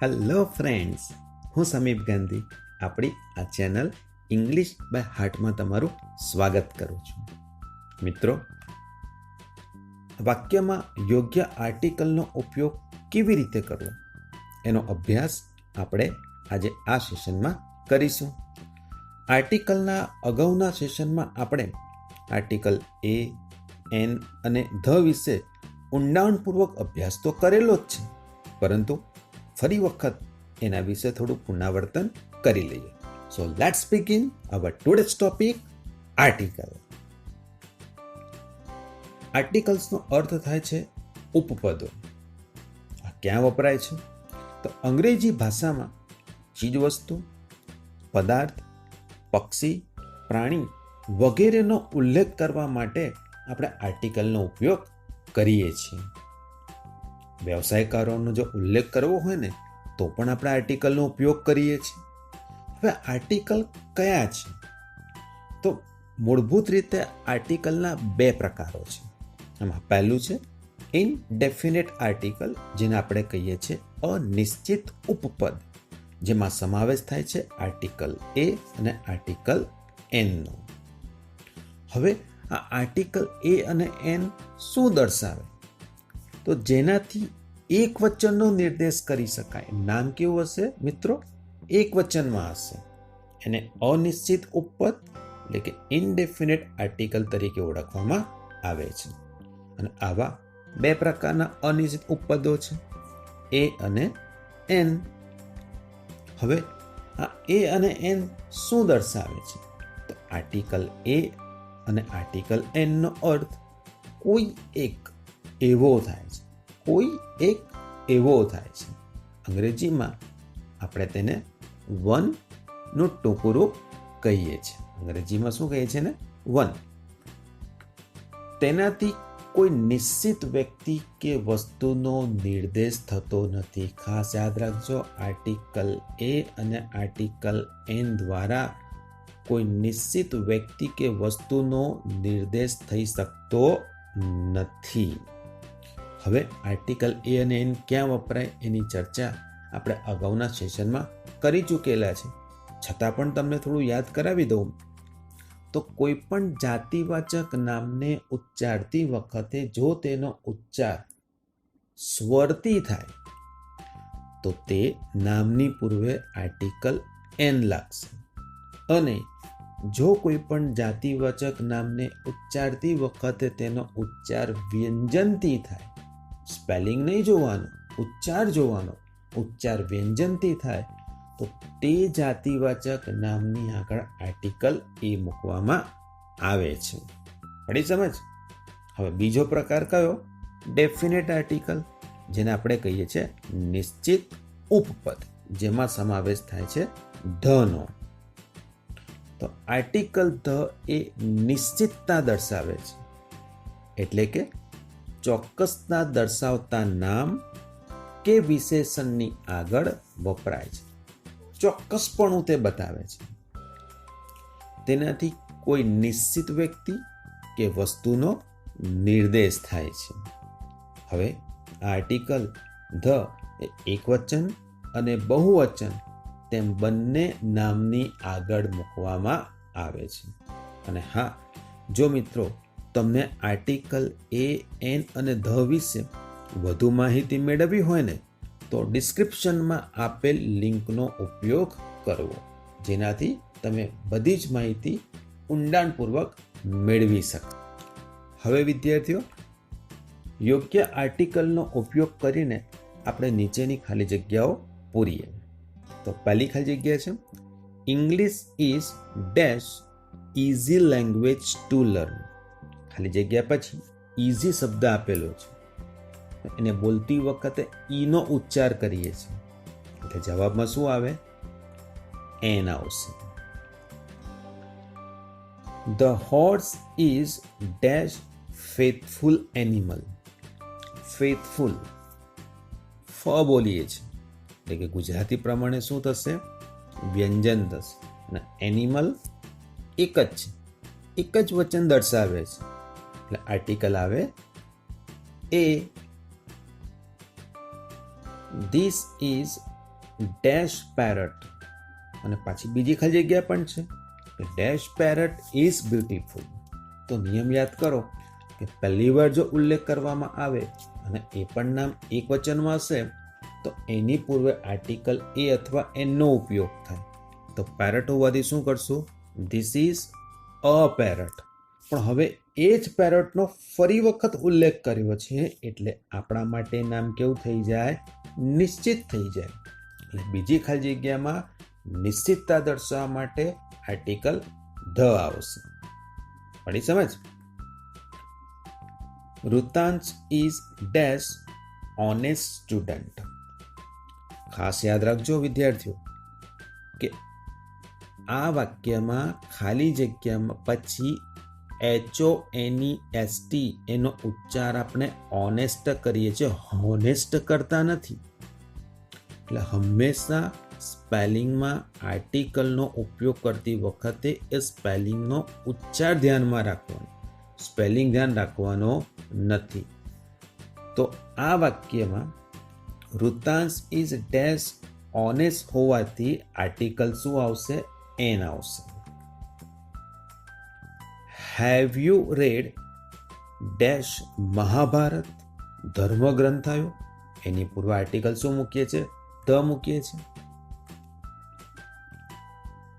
Hello friends, હું સમીપ ગાંધી આપણી આ ચેનલ ઇંગ્લિશ બાય હાર્ટમાં તમારું સ્વાગત કરું છું. મિત્રો, વાક્યમાં યોગ્ય આર્ટિકલનો ઉપયોગ કેવી રીતે કરવો એનો અભ્યાસ આપણે આજે આ સેશનમાં કરીશું. આર્ટિકલના અગાઉના સેશનમાં આપણે આર્ટિકલ એ, એન અને ધ વિશે ઊંડાણપૂર્વક અભ્યાસ તો કરેલો જ છે, પરંતુ ફરી વખત એના વિશે થોડું પુનરાવર્તન કરી લઈએ. So let's begin our today's topic, article. આર્ટિકલ્સનો અર્થ થાય છે ઉપપદો. આ ક્યાં વપરાય છે? તો અંગ્રેજી ભાષામાં ચીજવસ્તુ, પદાર્થ, પક્ષી, પ્રાણી વગેરેનો ઉલ્લેખ કરવા માટે આપણે આર્ટિકલનો ઉપયોગ કરીએ છીએ. વ્યવસાયકારોનો જો ઉલ્લેખ કરવો હોય ને તો પણ આપણે આર્ટિકલનો ઉપયોગ કરીએ છીએ. હવે આર્ટિકલ કયા છે? તો મૂળભૂત રીતે આર્ટિકલના બે પ્રકારો છે. એમાં પહેલું છે ઇનડેફિનેટ આર્ટિકલ, જેને આપણે કહીએ છીએ અનિશ્ચિત ઉપપદ, જેમાં સમાવેશ થાય છે આર્ટિકલ એ અને આર્ટિકલ એનનો. હવે આ આર્ટિકલ એ અને એન શું દર્શાવે? તો જેનાથી એક વચનનો નિર્દેશ કરી શકાય. નામ કેવું હશે મિત્રો? એક વચનમાં હશે. એને અનિશ્ચિત ઉપપદ એટલે કે ઇનડેફિનેટ આર્ટિકલ તરીકે ઓળખવામાં આવે છે. અને આવા બે પ્રકારના અનિશ્ચિત ઉપપદો છે, એ અને એન. હવે આ એ અને એન શું દર્શાવે છે? તો આર્ટિકલ એ અને આર્ટિકલ એનનો અર્થ કોઈ એક એવો થાય છે. કોઈ એક એવો થાય છે. અંગ્રેજીમાં આપણે તેને વનનું ટૂંકું રૂપ કહીએ છીએ. અંગ્રેજીમાં શું કહીએ છીએ ને? વન. તેનાથી કોઈ નિશ્ચિત વ્યક્તિ કે વસ્તુનો નિર્દેશ થતો નથી. ખાસ યાદ રાખજો, આર્ટિકલ એ અને આર્ટિકલ એન દ્વારા કોઈ નિશ્ચિત વ્યક્તિ કે વસ્તુનો નિર્દેશ થઈ શકતો નથી. હવે આર્ટિકલ એ અને એન ક્યાં વપરાય એની ચર્ચા આપણે અગાઉના સેશનમાં કરી ચૂકેલા છે. છતાં પણ તમને થોડું યાદ કરાવી દઉં તો કોઈ પણ જાતિવાચક નામને ઉચ્ચારતી વખતે જો તેનો ઉચ્ચાર સ્વરથી થાય તો તે નામની પૂર્વે આર્ટિકલ એન લાગશે. અને જો કોઈ પણ જાતિવાચક નામને ઉચ્ચારતી વખતે તેનો ઉચ્ચાર વ્યંજનથી થાય, સ્પેલિંગ નહીં જોવાનો, ઉચ્ચાર જોવાનો, ઉચ્ચાર વ્યંજનથી થાય તો તે જાતિવાચક નામની આગળ આર્ટિકલ એ મૂકવામાં આવે છે. પડી સમજ? હવે બીજો પ્રકાર કયો? ડેફિનેટ આર્ટિકલ, જેને આપણે કહીએ છીએ નિશ્ચિત ઉપપદ, જેમાં સમાવેશ થાય છે ધનો. તો આર્ટિકલ ધ એ નિશ્ચિતતા દર્શાવે છે, એટલે કે ચોક્કસતા દર્શાવતા નામ કે વિશેષણની આગળ વપરાય છે. ચોક્કસપણું તે બતાવે છે. તેનાથી કોઈ નિશ્ચિત વ્યક્તિ કે વસ્તુનો નિર્દેશ થાય છે. હવે આ આર્ટિકલ ધ એ એકવચન અને બહુવચન તેમ બંને નામની આગળ મૂકવામાં આવે છે. અને હા, જો મિત્રો તમને આર્ટિકલ એ, એન અને ધ વિશે વધુ માહિતી મેળવવી હોય ને તો ડિસ્ક્રિપ્શનમાં આપેલ લિંકનો ઉપયોગ કરવો, જેનાથી તમે બધી જ માહિતી ઊંડાણપૂર્વક મેળવી શકો. હવે વિદ્યાર્થીઓ, યોગ્ય આર્ટિકલનો ઉપયોગ કરીને આપણે નીચેની ખાલી જગ્યાઓ પૂરીએ. તો પહેલી ખાલી જગ્યા છે English is dash easy language to learn. ખાલી જગ્યા પછી ઇઝી શબ્દ આપેલો છે. એને બોલતી વખતે ઈનો ઉચ્ચાર કરીએ છીએ એટલે જવાબમાં શું આવે? એન આવશે. The horse is dash faithful animal. Faithful ફ બોલીએ છીએ એટલે કે ગુજરાતી પ્રમાણે શું થશે? વ્યંજન થશે. અને એનિમલ એક જ છે, એક જ વચન દર્શાવે છે એટલે આર્ટિકલ આવે એ. This is ડેશ પેરટ, અને પાછી બીજી ખાલી જગ્યા પણ છે કે ડેશ પેરટ ઇઝ બ્યુટીફુલ. તો નિયમ યાદ કરો કે પહેલી વાર જો ઉલ્લેખ કરવામાં આવે અને એ પણ નામ એક વચનમાં હશે તો એની પૂર્વે આર્ટિકલ એ અથવા એનનો ઉપયોગ થાય. તો પેરટ હોવાથી શું કરશું? This is a parrot. પણ હવે એ જ પેરટનો ફરી વખત ઉલ્લેખ કર્યો છે એટલે આપણા માટે નામ કેવું થઈ જાય? નિશ્ચિત થઈ જાય. એટલે બીજી ખાલી જગ્યામાં નિશ્ચિતતા દર્શાવવા માટે આર્ટિકલ ધ આવશે. પડી સમજ? ઋતાંશ ઇઝ ડેશ ઓનેસ્ટ સ્ટુડન્ટ. ખાસ યાદ રાખજો વિદ્યાર્થીઓ કે આ વાક્યમાં ખાલી જગ્યામાં પછી HONEST એનો ઉચ્ચાર આપણે ઓનેસ્ટ કરીએ છીએ, હોનેસ્ટ કરતા નથી. એટલે હંમેશા સ્પેલિંગમાં આર્ટિકલનો ઉપયોગ કરતી વખતે એ સ્પેલિંગનો ઉચ્ચાર ધ્યાનમાં રાખવાનો, સ્પેલિંગ ધ્યાન રાખવાનો નથી. તો આ વાક્યમાં ઋતાંશ ઇઝ ડેશ ઓનેસ્ટ હોવાથી આર્ટિકલ શું આવશે? એન આવશે. Have you read dash Mahabharata ધર્મગ્રંથાયો? એની પૂર્વ આર્ટિકલ શું મૂકીએ છીએ? ધ મૂકીએ છીએ.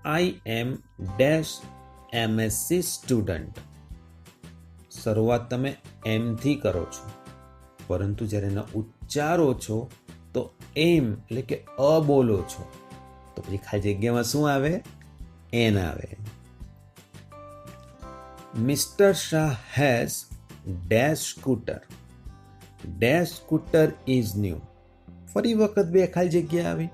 I am dash MSc student. શરૂઆત તમે એમથી કરો છો પરંતુ જ્યારે એનો ઉચ્ચારો છો તો એમ એટલે કે અ બોલો છો તો પછી ખાલી જગ્યામાં શું આવે? એન આવે. Mister Shah has dash scooter. Dash scooter is new. ફરી વખત બે ખાલી જગ્યા આવી.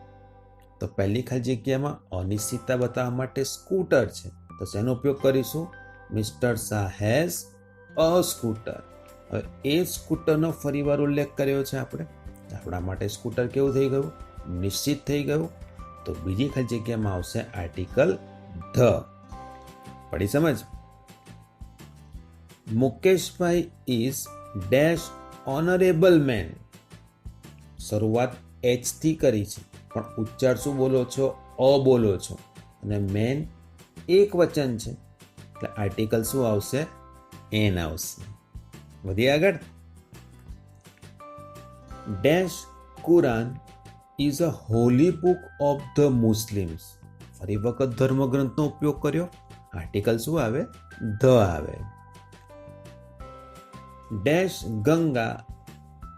તો પહેલી ખાલી જગ્યામાં અનિશ્ચિતતા બતાવવા માટે સ્કૂટર છે તો શેનો ઉપયોગ કરીશું? Mister Shah has a scooter. હવે એ સ્કૂટરનો ફરીવાર ઉલ્લેખ કર્યો છે આપણે, આપણા માટે સ્કૂટર કેવું થઈ ગયું? નિશ્ચિત થઈ ગયું. તો બીજી ખાલી જગ્યામાં આવશે આર્ટિકલ ધ. પડી સમજ? મુકેશભાઈ ઇઝ ડેશ ઓનરેબલ મેન. શરૂઆત એચ થી કરી છે પણ ઉચ્ચાર શું બોલો છો? અ બોલો છો. અને મેન એક વચન છે એટલે આર્ટિકલ શું આવશે? એન આવશે. વધી આગળ. Dash Quran is a holy book of the Muslims. ફરી વખત ધર્મગ્રંથનો ઉપયોગ કર્યો, આર્ટિકલ શું આવે? ધ આવે. Dash Ganga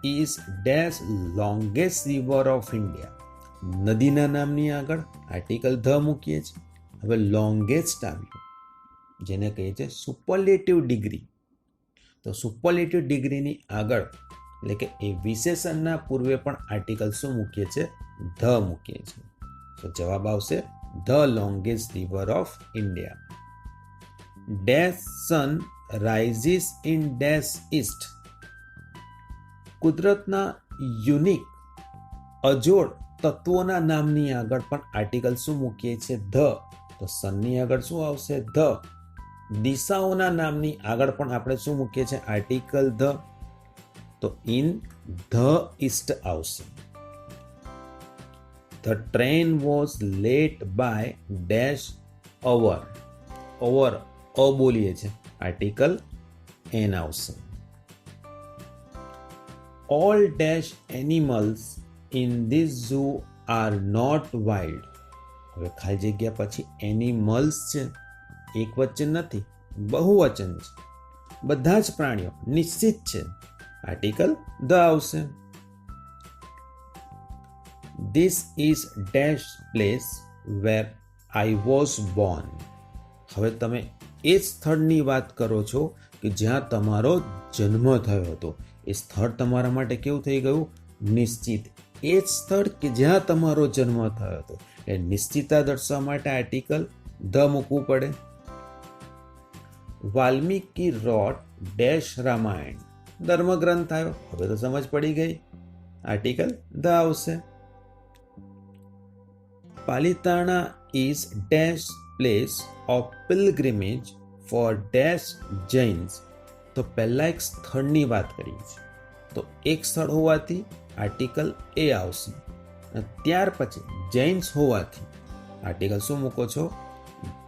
is dash longest river of India. નદીના નામની આગળ આર્ટિકલ ધ મૂકીએ છીએ. હવે લોંગેસ્ટ આવ્યું જેને કહીએ છીએ સુપરલેટિવ ડિગ્રી. તો સુપરલેટિવ ડિગ્રીની આગળ એટલે કે એ વિશેષણના પૂર્વે પણ આર્ટિકલ શું મૂકીએ છીએ? ધ મૂકીએ છીએ. તો જવાબ આવશે the longest river of India. Dash sun rises in dash east. કુદરતના યુનિક અજોડ તત્વોના નામની આગળ પણ આર્ટિકલ શું મૂકીએ છીએ? ધ. તો સનની આગળ શું આવશે? ધ. દિશાઓના નામની આગળ પણ આપણે શું મૂકીએ છીએ? Article the. તો ઇન ધ ઇસ્ટ આવશે. The train was late by dash hour. Hour અ બોલીએ છીએ, આર્ટિકલ એન આવશે. All dash animals in this zoo are not wild. હવે ખાલી જગ્યા પછી એનિમલ્સ છે, એક વચન નથી, બહુવચન છે. બધા જ પ્રાણીઓ નિશ્ચિત છે, આર્ટિકલ ધ આવશે. This is dash place where I was Born. હવે તમે એ સ્થળની વાત કરો છો કે જ્યાં તમારો જન્મ થયો હતો. એ સ્થળ તમારા માટે કેવું થઈ ગયું? નિશ્ચિત. એ જ સ્થળ કે જ્યાં તમારો જન્મ થયો હતો એ નિશ્ચિતતા દર્શાવવા માટે આર્ટિકલ ધ મૂકવું પડે. Valmiki wrote dash Ramayana. ધર્મગ્રંથ આવ્યો. હવે તો સમજ પડી ગઈ, આર્ટિકલ ધ આવશે. Palitana is dash place of pilgrimage for dash Jains. તો પહેલા એક સ્થળની વાત કરી છે તો એક સ્થળ હોવાથી આર્ટિકલ એ આવશે. અને ત્યાર પછી જૈન્સ હોવાથી આર્ટિકલ શું મૂકો છો?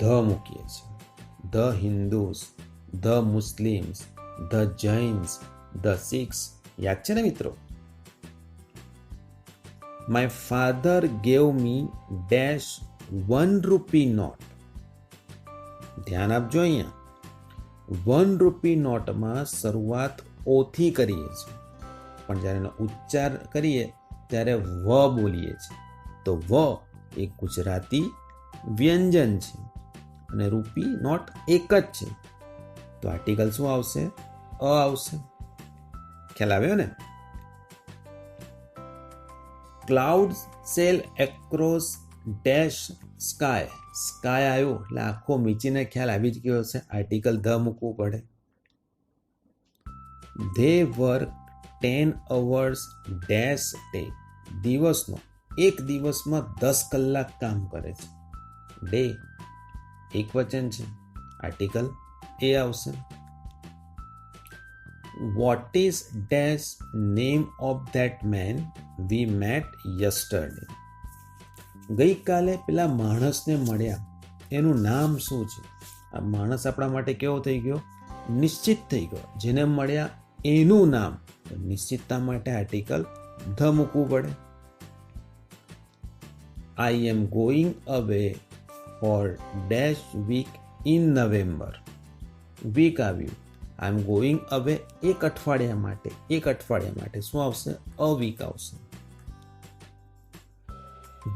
ધ મૂકીએ છીએ. The Hindus, the Muslims, the Jains, the Sikhs. યાદ છે ને મિત્રો? My father gave me dash ₹1 note. ધ્યાન આપજો અહીંયા. ₹1 નોટમાં શરૂઆત ઓથી કરીએ છીએ, પણ જ્યારે એનો ઉચ્ચાર કરીએ ત્યારે વ બોલીએ છીએ. તો વ એ ગુજરાતી વ્યંજન છે અને રૂપી નોટ એક જ છે. તો આર્ટિકલ શું આવશે? અ આવશે. ખ્યાલ આવ્યો ને? Cloud cell across dash sky. Sky આવ્યો એટલે આખો મીચીને ખ્યાલ આવી જ ગયો છે. આર્ટિકલ ધ મૂકવું પડે. They work 10 hours dash day. દિવસનો એક દિવસમાં 10 કલાક કામ કરે છે. ડે એક વચન છે. આર્ટિકલ એ આવશે. What is dash name of that main V mat yesterday. ગઈકાલે પેલા માણસને મળ્યા એનું નામ શું છે? આ માણસ આપણા માટે કેવો થઈ ગયો? નિશ્ચિત થઈ ગયો. જેને મળ્યા એનું નામ. નિશ્ચિતતા માટે આર્ટિકલ ધ મૂકવું પડે. I am going away for dash week in November. Week આવ્યું. આઈ એમ ગોઈંગ અવે એક અઠવાડિયા માટે. એક અઠવાડિયા માટે શું આવશે? અ વીક આવશે.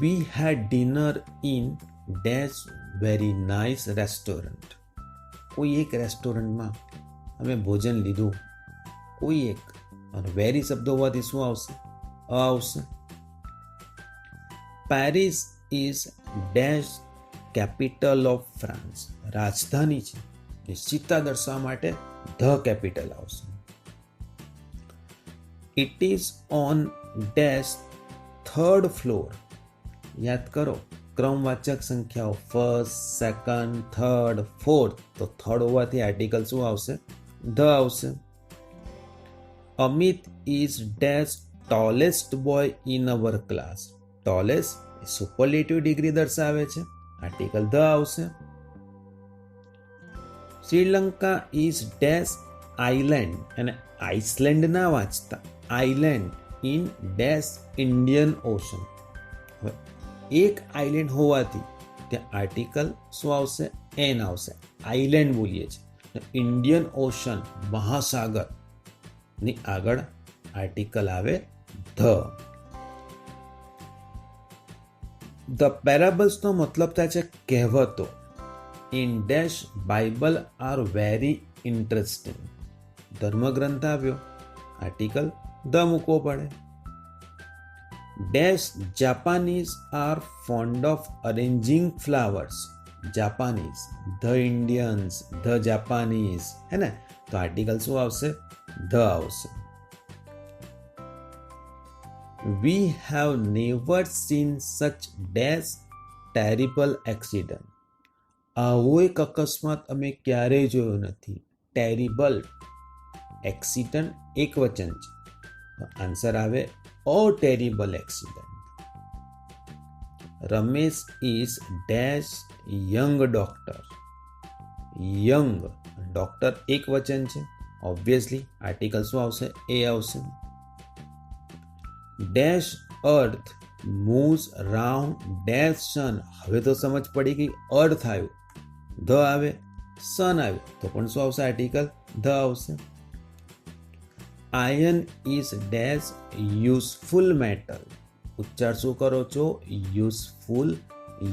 We had dinner in dash very nice restaurant. કોઈ એક રેસ્ટોરન્ટમાં અમે ભોજન લીધું. કોઈ એક. અને વેરી શબ્દ હોવાથી શું આવશે? અ આવશે. Paris is dash capital of France. રાજધાની છે. નિશ્ચિતતા દર્શાવવા માટે ધ કેપિટલ આવશે. It is on dash third floor. યાદ કરો ક્રમવાચક સંખ્યાઓ ફર્સ્ટ, સેકન્ડ, થર્ડ, ફોર્થ. તો થર્ડ હોવાથી આર્ટિકલ શું આવશે? ધ આવશે. Amit is dash tallest boy in our class. Tallest A superlative degree દર્શાવે છે. આર્ટિકલ ધ આવશે. Sri Lanka is dash island. અને આઇસલેન્ડ ના વાંચતા. Island in dash Indian ocean. હવે એક આઇલેન્ડ હોવાથી ત્યાં આર્ટિકલ શું આવશે? એન આવશે. આઇલેન્ડ બોલીએ છીએ. ઇન્ડિયન ઓશન મહાસાગર ની આગળ આર્ટિકલ આવે ધ. ધ પેરાબલ્સનો મતલબ થાય છે કહેવતો. In dash Bible are very interesting. ધર્મગ્રંથ આવ્યો. આર્ટિકલ ધ મૂકવો પડે. Dash Japanese are fond of arranging flowers. Japanese. The Indians, the Japanese. હે ને? તો આર્ટિકલ શું આવશે? ધ આવશે. We have never seen such dash terrible accident. આવો એક અકસ્માત અમે ક્યારેય જોયો નથી. ટેરિબલ. એક્સિડન્ટ એક વચન છે. આન્સર આવે a terrible accident. Ramesh is dash young doctor. Young doctor એક વચન છે. ઓબ્વિયસલી આર્ટિકલ શું આવશે? એ આવશે. Dash earth moves round dash sun. હવે તો સમજ પડી ગઈ. અર્થ આવ્યું, ધ આવે, સન આવે તો પણ શું આવશે? આર્ટિકલ ધ આવશે. Iron is dash useful metal. ઉચ્ચાર શું કરો છો? યુઝફુલ.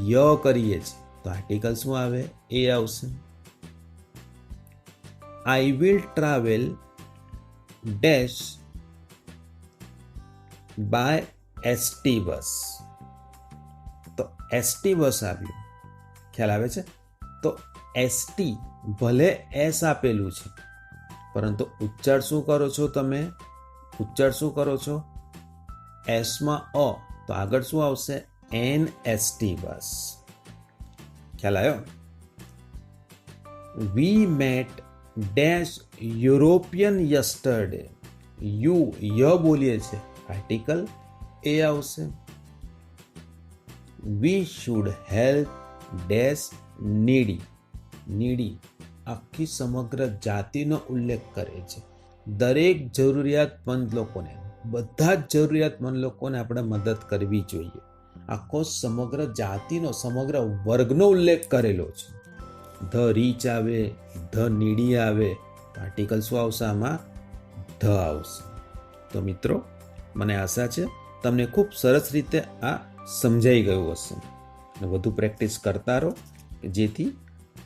ય કરીએ છીએ તો આર્ટિકલ શું આવે? એ આવશે. I will travel dash by ST bus. તો એસટી બસ આવ્યું. ખ્યાલ આવે છે? તો એસટી ભલે એસ આપેલું છે પરંતુ ઉચ્ચાર શું કરો છો તમે? ઉચ્ચાર શું કરો છો? એસમાં અ તો આગળ શું આવશે? An ST bus. ખ્યાલ આવ્યો? We met dash European yesterday. યુ ય બોલીએ છે. આર્ટિકલ એ આવશે. We should help dash needy. Needy આખી સમગ્ર જાતિનો ઉલ્લેખ કરે છે. દરેક જરૂરિયાતમંદ લોકોને, બધા જ જરૂરિયાતમંદ લોકોને આપણે મદદ કરવી જોઈએ. આખો સમગ્ર જાતિનો, સમગ્ર વર્ગનો ઉલ્લેખ કરેલો છે. ધ રીચ આવે, ધ નીડી આવે, આર્ટિકલ શું આવશે આમાં? ધ આવશે. તો મિત્રો, મને આશા છે તમને ખૂબ સરસ રીતે આ સમજાઈ ગયું હશે. અને વધુ પ્રેક્ટિસ કરતા રહો કે જેથી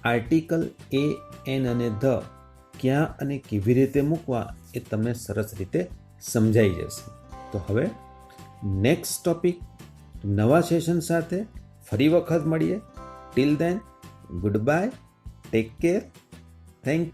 આર્ટિકલ એ, એન અને ધ ક્યાં અને કેવી રીતે મૂકવા એ તમને સરસ રીતે સમજાઈ જશે. તો હવે નેક્સ્ટ ટોપિક નવા સેશન સાથે ફરી વખત મળીએ. Till then, good bye, take care, thank